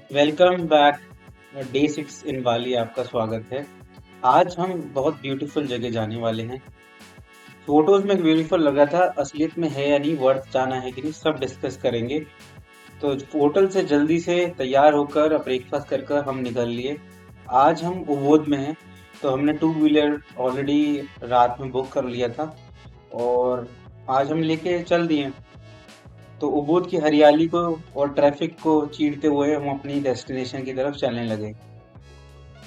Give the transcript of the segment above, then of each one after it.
Welcome back. Day 6 इन बाली आपका स्वागत है। आज हम बहुत ब्यूटीफुल जगह जाने वाले हैं। फोटोज में ब्यूटीफुल लगा था, असलियत में है या नहीं, वर्थ जाना है कि नहीं, सब डिस्कस करेंगे। तो होटल से जल्दी से तैयार होकर ब्रेकफास्ट कर कर हम निकल लिए। आज हम उबोध में हैं। तो हमने टू व्हीलर ऑलरेडी रात में बुक कर लिया था और आज हम लेके चल दिए। तो उबोध की हरियाली को और ट्रैफिक को चीरते हुए हम अपनी डेस्टिनेशन की तरफ चलने लगे।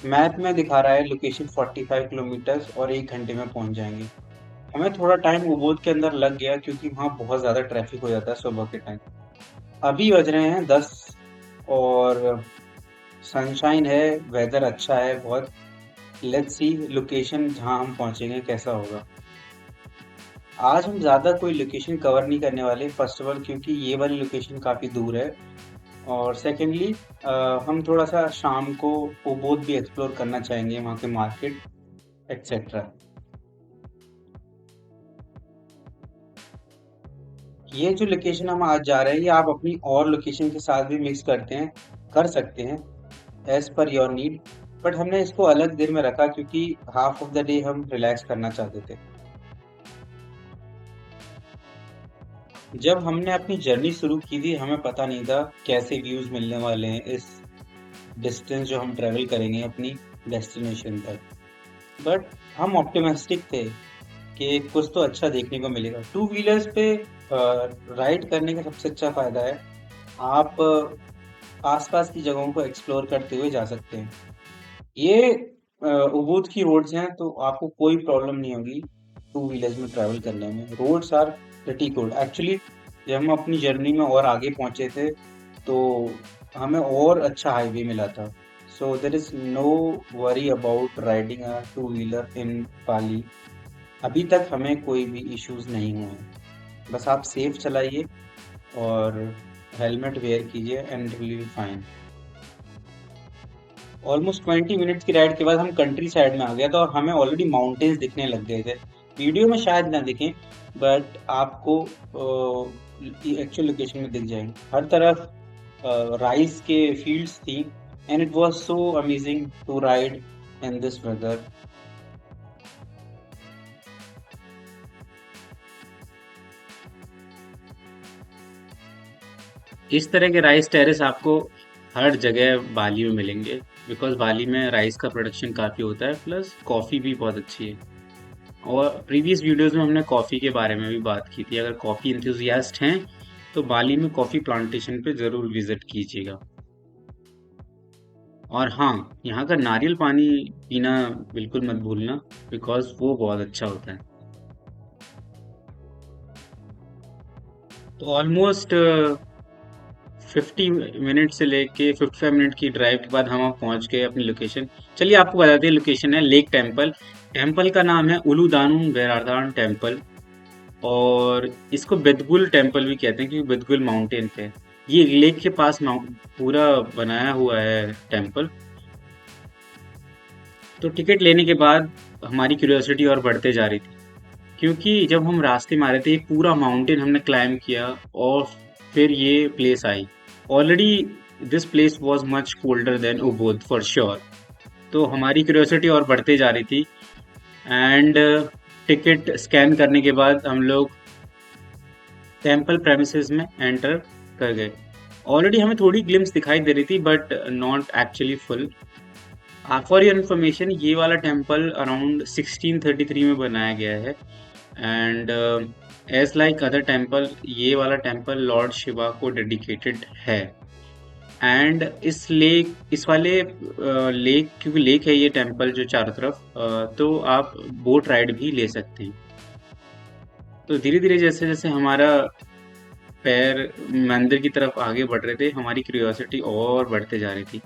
मैप में दिखा रहा है लोकेशन 45 किलोमीटर्स और 1 घंटे में पहुंच जाएंगे। हमें थोड़ा टाइम उबोध के अंदर लग गया क्योंकि वहाँ बहुत ज़्यादा ट्रैफिक हो जाता है सुबह के टाइम। अभी बज रहे हैं 10 और सनशाइन है, वेदर अच्छा है बहुत। लेट्स सी लोकेशन जहाँ हम पहुंचेंगे कैसा होगा। आज हम ज़्यादा कोई लोकेशन कवर नहीं करने वाले, फर्स्ट ऑफ ऑल क्योंकि ये वाली लोकेशन काफ़ी दूर है और सेकेंडली हम थोड़ा सा शाम को उबोध भी एक्सप्लोर करना चाहेंगे, वहाँ के मार्केट एक्सेट्रा। ये जो लोकेशन हम आज जा रहे हैं ये आप अपनी और लोकेशन के साथ भी मिक्स कर सकते हैं as per your need. But हमने इसको अलग दिन में रखा क्योंकि हाफ ऑफ द डे हम रिलैक्स करना चाहते थे। जब हमने अपनी जर्नी शुरू की थी हमें पता नहीं था कैसे व्यूज मिलने वाले हैं इस डिस्टेंस जो हम ट्रेवल करेंगे अपनी डेस्टिनेशन तक। बट हम ऑप्टिमिस्टिक थे कि कुछ तो अच्छा देखने को मिलेगा। टू व्हीलर्स पे राइड करने का सबसे अच्छा फायदा है, आप आसपास की जगहों को एक्सप्लोर करते हुए जा सकते हैं। ये उबूद की रोड्स हैं तो आपको कोई प्रॉब्लम नहीं होगी टू व्हीलर्स में ट्रैवल करने में। Roads are pretty good actually. जब हम अपनी जर्नी में और आगे पहुंचे थे तो हमें और अच्छा हाईवे मिला था। So there is no worry about riding a two wheeler in Pali. अभी तक हमें कोई भी इश्यूज नहीं हुए हैं। बस आप सेफ चलाइए और हेलमेट वेयर कीजिए and will be fine. Almost 20 minutes की राइड के बाद हम कंट्री साइड में आ गया था और हमें ऑलरेडी माउंटेन्स दिखने लग गए थे। वीडियो में शायद ना दिखें बट आपको एक्चुअल लोकेशन में दिख जाएंगे। हर तरफ राइस के फील्ड्स थी and it was so amazing to ride in this weather. इस तरह के राइस टेरेस आपको हर जगह बाली में मिलेंगे बिकॉज बाली में राइस का प्रोडक्शन काफ़ी होता है, प्लस कॉफ़ी भी बहुत अच्छी है। और प्रीवियस वीडियोस में हमने कॉफ़ी के बारे में भी बात की थी। अगर कॉफ़ी इंथुजियास्ट हैं तो बाली में कॉफ़ी प्लांटेशन पे ज़रूर विजिट कीजिएगा। और हाँ, यहाँ का नारियल पानी पीना बिल्कुल मत भूलना बिकॉज वो बहुत अच्छा होता है। तो ऑलमोस्ट 50 मिनट से लेके 55 मिनट की ड्राइव के बाद हम अब पहुंच गए अपनी लोकेशन। चलिए आपको बताते हैं, लोकेशन है लेक टेम्पल। टेम्पल का नाम है उलूदानु वेरादान टेम्पल और इसको बेदगुल टेम्पल भी कहते हैं क्योंकि बेदगुल माउंटेन पे है। ये लेक के पास पूरा बनाया हुआ है टेम्पल। तो टिकट लेने के बाद हमारी क्यूरियोसिटी और बढ़ते जा रही थी क्योंकि जब हम रास्ते में आ रहे थे एक पूरा माउंटेन हमने क्लाइम किया और फिर ये प्लेस आई। Already this place was much colder than Ubodh for sure. तो हमारी क्यूरियोसिटी और बढ़ते जा रही थी एंड टिकट स्कैन करने के बाद हम लोग टेम्पल प्रेमिसेस में एंटर कर गए। ऑलरेडी हमें थोड़ी ग्लिम्स दिखाई दे रही थी but not actually full. For your information ये वाला टेम्पल अराउंड 1633 में बनाया गया है and as like other temple ये वाला टेम्पल लॉर्ड शिवा को डेडिकेटेड है। एंड इस वाले लेक, क्योंकि लेक है ये टेम्पल जो चारों तरफ, तो आप बोट राइड भी ले सकते हैं। तो धीरे धीरे जैसे जैसे हमारा पैर मंदिर की तरफ आगे बढ़ रहे थे हमारी क्यूरियोसिटी और बढ़ते जा रही थी।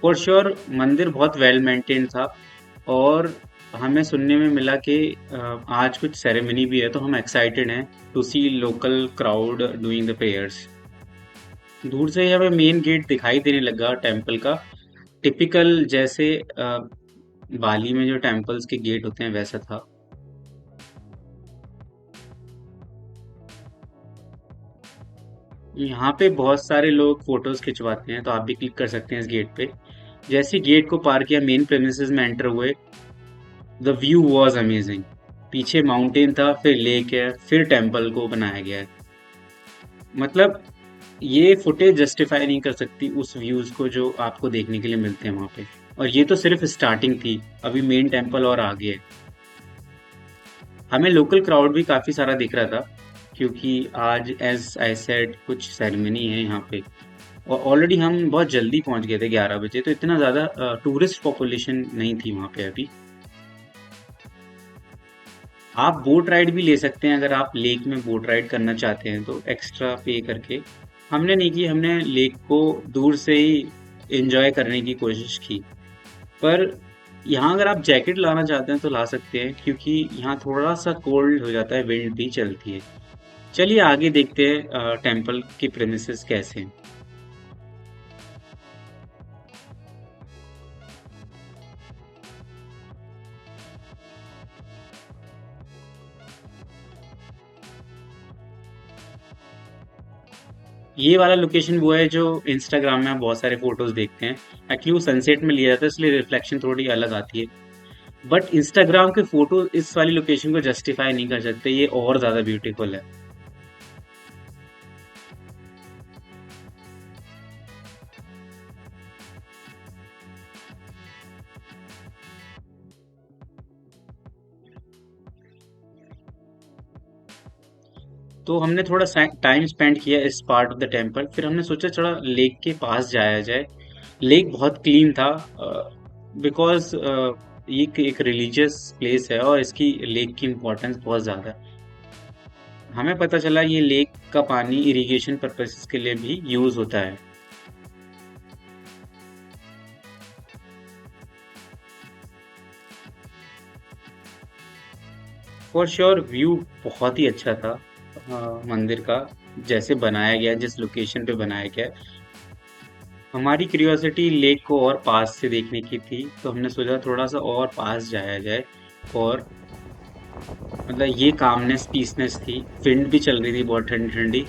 फॉर श्योर मंदिर बहुत वेल मेंटेन था और हमें सुनने में मिला कि आज कुछ सेरेमनी भी है तो हम एक्साइटेड हैं to see local crowd doing the prayers. दूर से ही हमें मेन गेट दिखाई देने लगा टेम्पल का। टिपिकल जैसे बाली में जो टेम्पल्स के गेट होते हैं वैसा था। यहाँ पे बहुत सारे लोग फोटोज खिंचवाते हैं, तो आप भी क्लिक कर सकते हैं इस गेट पे। जैसे गेट को पार किया, मेन प्रेमिसेस में एंटर हुए, द व्यू वॉज अमेजिंग। पीछे माउंटेन था, फिर लेक है, फिर टेम्पल को बनाया गया है। मतलब ये फुटेज जस्टिफाई नहीं कर सकती उस व्यूज को जो आपको देखने के लिए मिलते हैं वहां पे। और ये तो सिर्फ स्टार्टिंग थी, अभी मेन टेम्पल और आगे है। हमें लोकल क्राउड भी काफी सारा दिख रहा था, क्योंकि आज एज आई सेड कुछ सेरेमनी है यहाँ पे। और ऑलरेडी हम बहुत जल्दी पहुंच गए थे 11 बजे, तो इतना ज़्यादा टूरिस्ट पॉपुलेशन नहीं थी वहाँ पे अभी। आप बोट राइड भी ले सकते हैं, अगर आप लेक में बोट राइड करना चाहते हैं तो एक्स्ट्रा पे करके। हमने नहीं की, हमने लेक को दूर से ही एंजॉय करने की कोशिश की। पर यहाँ अगर आप जैकेट लाना चाहते हैं तो ला सकते हैं, क्योंकि यहाँ थोड़ा सा कोल्ड हो जाता है, विंड भी चलती है। चलिए आगे देखते हैं टेम्पल के प्रेमिसेस कैसे हैं। ये वाला लोकेशन वो है जो इंस्टाग्राम में आप बहुत सारे फोटोज देखते हैं। एक्चुअली वो सनसेट में लिया जाता है, इसलिए रिफ्लेक्शन थोड़ी अलग आती है। बट इंस्टाग्राम के फोटो इस वाली लोकेशन को जस्टिफाई नहीं कर सकते, ये और ज्यादा ब्यूटीफुल है। तो हमने थोड़ा टाइम स्पेंड किया इस पार्ट ऑफ द टेम्पल, फिर हमने सोचा थोड़ा लेक के पास जाया जाए। लेक बहुत क्लीन था, बिकॉज ये एक रिलीजियस प्लेस है और इसकी लेक की इम्पोर्टेंस बहुत ज़्यादा है। हमें पता चला ये लेक का पानी इरिगेशन पर्पसेस के लिए भी यूज़ होता है। फॉर श्योर व्यू बहुत ही अच्छा था मंदिर का, जैसे बनाया गया है, जिस लोकेशन पे बनाया गया है। हमारी क्यूरियोसिटी लेक को और पास से देखने की थी, तो हमने सोचा थोड़ा सा और पास जाया जाए। और मतलब ये कामनेस पीसनेस थी, विंड भी चल रही थी बहुत ठंडी ठंडी,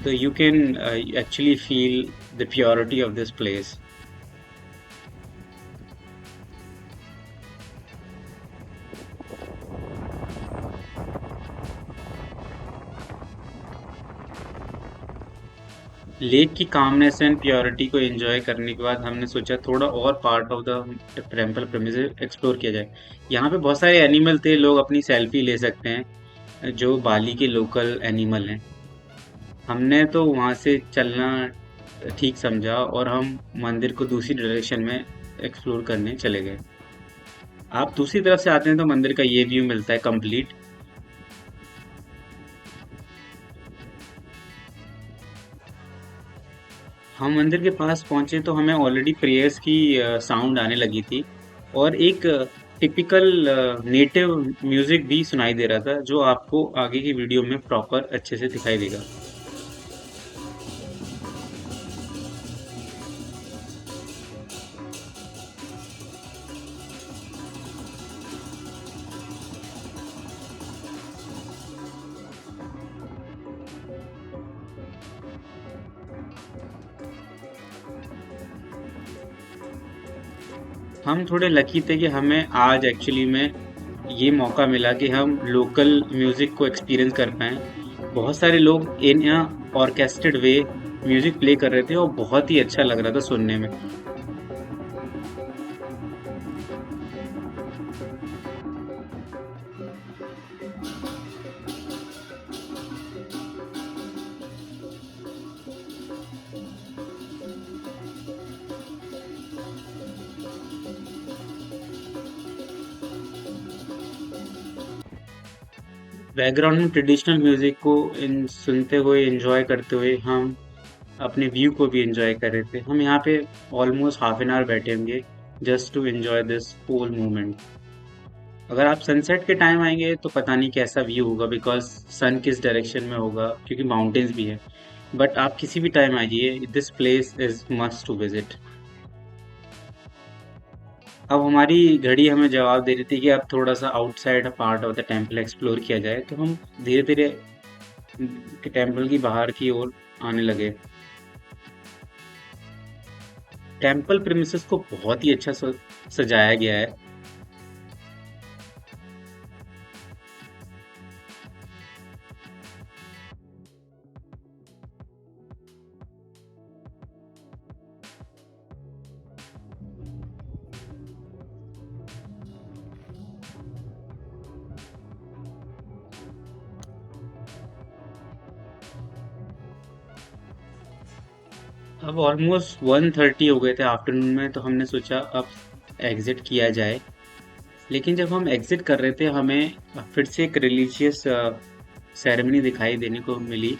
तो you can actually feel the purity of this place. Lake की कामनेस एंड प्योरिटी को एंजॉय करने के बाद हमने सोचा थोड़ा और part of the temple premises explore किया जाए। यहाँ पे बहुत सारे एनिमल थे, लोग अपनी सेल्फी ले सकते हैं, जो बाली के लोकल एनिमल हैं। हमने तो वहाँ से चलना ठीक समझा और हम मंदिर को दूसरी डायरेक्शन में एक्सप्लोर करने चले गए। आप दूसरी तरफ से आते हैं तो मंदिर का ये व्यू मिलता है कंप्लीट। हम मंदिर के पास पहुंचे तो हमें ऑलरेडी प्रेयर्स की साउंड आने लगी थी, और एक टिपिकल नेटिव म्यूजिक भी सुनाई दे रहा था, जो आपको आगे की वीडियो में प्रॉपर अच्छे से दिखाई देगा। हम थोड़े लकी थे कि हमें आज एक्चुअली में ये मौका मिला कि हम लोकल म्यूजिक को एक्सपीरियंस कर पाएँ। बहुत सारे लोग इन ऑर्केस्ट्रेड वे म्यूजिक प्ले कर रहे थे और बहुत ही अच्छा लग रहा था सुनने में। बैकग्राउंड में ट्रेडिशनल म्यूजिक को इन सुनते हुए एंजॉय करते हुए हम अपने व्यू को भी एंजॉय कर रहे थे। हम यहाँ पे ऑलमोस्ट हाफ एन आवर बैठे होंगे, just to enjoy this whole moment. अगर आप सनसेट के टाइम आएंगे तो पता नहीं कैसा व्यू होगा, बिकॉज सन किस डायरेक्शन में होगा, क्योंकि माउंटेन्स भी है। बट आप किसी भी टाइम आइए, this place is must to visit. अब हमारी घड़ी हमें जवाब दे रही थी कि अब थोड़ा सा outside part of the temple explore किया जाए, तो हम धीरे धीरे टेम्पल की बाहर की ओर आने लगे। टेम्पल प्रेमिसेस को बहुत ही अच्छा सजाया गया है। अब ऑलमोस्ट 1:30 हो गए थे आफ्टरनून में, तो हमने सोचा अब एग्जिट किया जाए। लेकिन जब हम एग्जिट कर रहे थे, हमें फिर से एक रिलीजियस सेरेमनी दिखाई देने को मिली,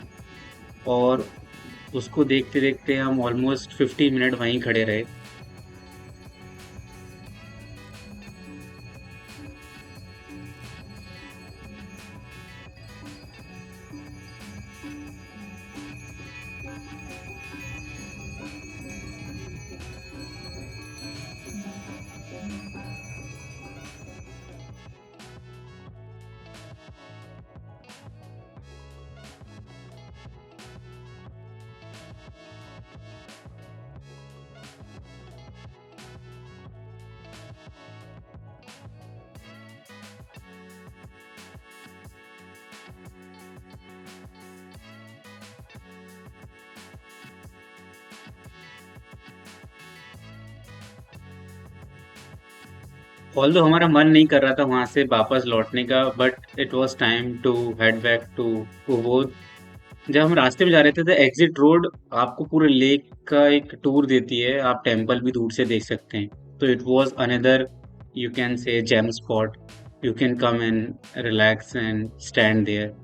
और उसको देखते देखते हम ऑलमोस्ट 50 मिनट वहीं खड़े रहे। ऑल्दो हमारा मन नहीं कर रहा था वहां से वापस लौटने का, but it was time to head back to Ubodh. जब हम रास्ते में जा रहे थे तो एग्जिट रोड आपको पूरे लेक का एक टूर देती है, आप टेम्पल भी दूर से देख सकते हैं। तो it was another, you can say, gem spot. You can come and relax and stand there.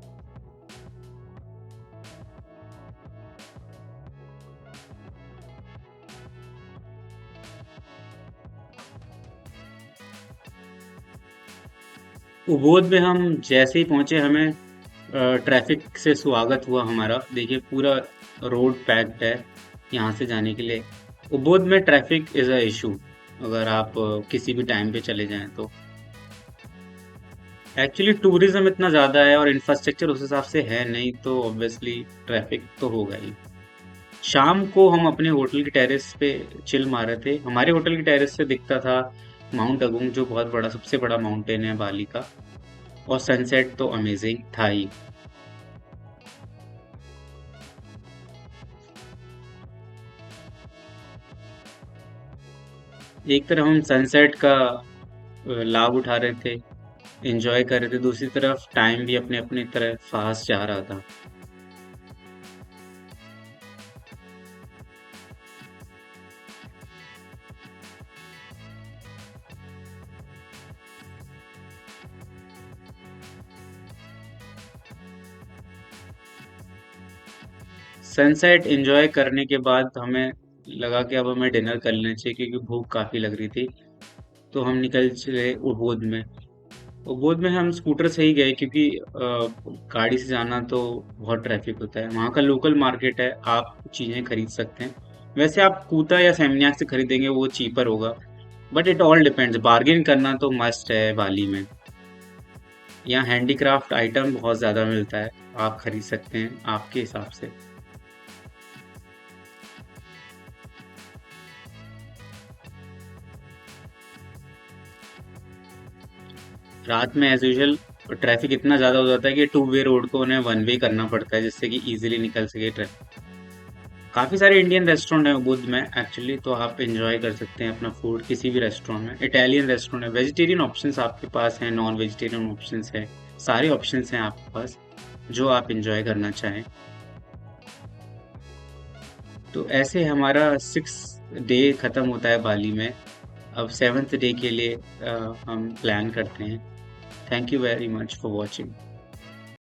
Ubodh में हम जैसे ही पहुंचे, हमें ट्रैफिक से स्वागत हुआ हमारा। देखिए पूरा रोड पैक्ड है यहाँ से जाने के लिए। उबोध में ट्रैफिक इज़ अ इशू, अगर आप किसी भी टाइम पे चले जाएं तो। एक्चुअली टूरिज्म इतना ज़्यादा है और इंफ्रास्ट्रक्चर उस हिसाब से है नहीं, तो ऑब्वियसली ट्रैफिक तो होगा ही। शाम को हम अपने होटल की टेरेस पे चिल मार रहे थे। हमारे होटल की टेरेस से दिखता था माउंट अगुंग, जो बहुत बड़ा, सबसे बड़ा माउंटेन है बाली का। और सनसेट तो अमेजिंग था ही। एक तरफ हम सनसेट का लाभ उठा रहे थे, एंजॉय कर रहे थे, दूसरी तरफ टाइम भी अपने अपने तरह फास्ट जा रहा था। सनसेट एंजॉय करने के बाद हमें लगा कि अब हमें डिनर कर लेना चाहिए, क्योंकि भूख काफ़ी लग रही थी। तो हम निकल चले उबोध में। उबोध में हम स्कूटर से ही गए, क्योंकि गाड़ी से जाना तो बहुत ट्रैफिक होता है। वहाँ का लोकल मार्केट है, आप चीज़ें खरीद सकते हैं। वैसे आप कूता या सेमनियाक से खरीदेंगे वो चीपर होगा, but it all depends. Bargain करना तो मस्ट है बाली में। यहाँ हैंडीक्राफ्ट आइटम बहुत ज़्यादा मिलता है, आप खरीद सकते हैं आपके हिसाब से। रात में एज यूजल ट्रैफिक इतना ज़्यादा हो जाता है कि टू वे रोड को उन्हें वन वे करना पड़ता है, जिससे कि इजीली निकल सके ट्रैफिक। काफ़ी सारे इंडियन रेस्टोरेंट हैं बुद्ध में एक्चुअली, तो आप इंजॉय कर सकते हैं अपना फूड किसी भी रेस्टोरेंट में। इटालियन रेस्टोरेंट है, वेजिटेरियन ऑप्शंस आपके पास हैं, नॉन वेजिटेरियन ऑप्शंस है, सारे ऑप्शंस हैं आपके पास, जो आप इंजॉय करना चाहें। तो ऐसे हमारा 6 डे ख़त्म होता है बाली में। अब 7th डे के लिए हम प्लान करते हैं। Thank you very much for watching.